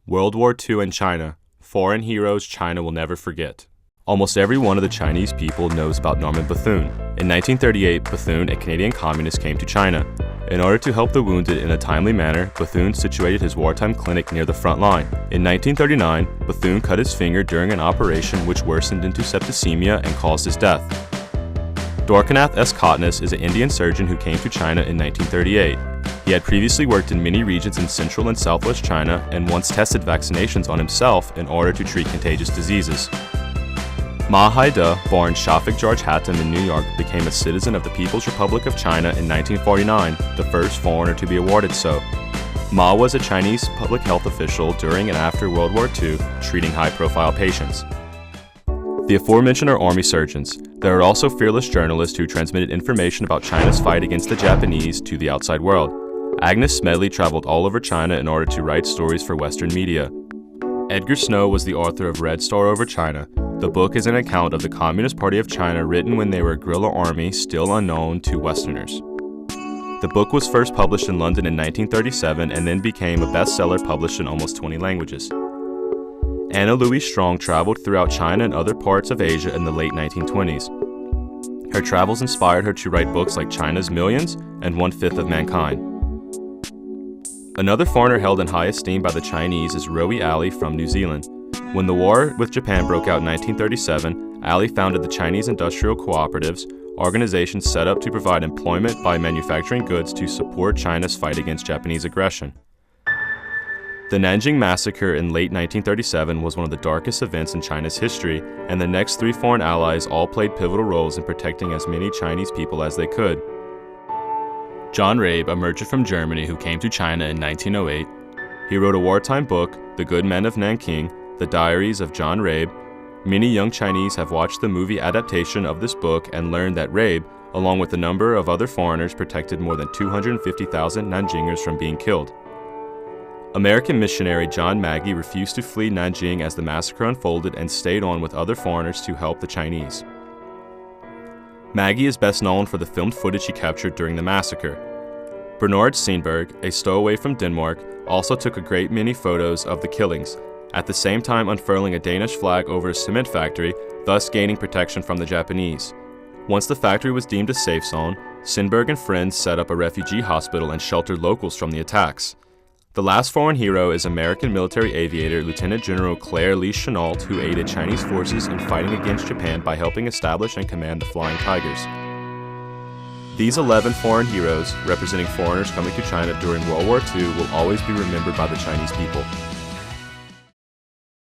World War II and China, foreign heroes China will never forget. Almost every one of the Chinese people knows about Norman Bethune. In 1938, Bethune, a Canadian communist, came to China. In order to help the wounded in a timely manner, Bethune situated his wartime clinic near the front line. In 1939, Bethune cut his finger during an operation which worsened into septicemia and caused his death. Dorkanath S. Kotnis is an Indian surgeon who came to China in 1938. He had previously worked in many regions in central and southwest China and once tested vaccinations on himself in order to treat contagious diseases. Ma Haida, born Shafik George Hatem in New York, became a citizen of the People's Republic of China in 1949, the first foreigner to be awarded so. Ma was a Chinese public health official during and after World War II, treating high-profile patients. The aforementioned are army surgeons. There are also fearless journalists who transmitted information about China's fight against the Japanese to the outside world. Agnes Smedley traveled all over China in order to write stories for Western media. Edgar Snow was the author of Red Star Over China. The book is an account of the Communist Party of China written when they were a guerrilla army still unknown to Westerners. The book was first published in London in 1937 and then became a bestseller published in almost 20 languages. Anna Louise Strong traveled throughout China and other parts of Asia in the late 1920s. Her travels inspired her to write books like China's Millions and 1/5 of Mankind. Another foreigner held in high esteem by the Chinese is Rabe Ali from New Zealand. When the war with Japan broke out in 1937, Ali founded the Chinese Industrial Cooperatives, organizations set up to provide employment by manufacturing goods to support China's fight against Japanese aggression. The Nanjing Massacre in late 1937 was one of the darkest events in China's history, and the next three foreign allies all played pivotal roles in protecting as many Chinese people as they could. John Rabe, a merchant from Germany who came to China in 1908, he wrote a wartime book, The Good Men of Nanking, The Diaries of John Rabe. Many young Chinese have watched the movie adaptation of this book and learned that Rabe, along with a number of other foreigners, protected more than 250,000 Nanjingers from being killed. American missionary John Maggie refused to flee Nanjing as the massacre unfolded and stayed on with other foreigners to help the Chinese. Maggie is best known for the filmed footage he captured during the massacre. Bernard Steenberg, a stowaway from Denmark, also took a great many photos of the killings, at the same time unfurling a Danish flag over a cement factory, thus gaining protection from the Japanese. Once the factory was deemed a safe zone, Steenberg and friends set up a refugee hospital and sheltered locals from the attacks. The last foreign hero is American military aviator Lieutenant General Claire Lee Chennault, who aided Chinese forces in fighting against Japan by helping establish and command the Flying Tigers. These 11 foreign heroes, representing foreigners coming to China during World War II, will always be remembered by the Chinese people.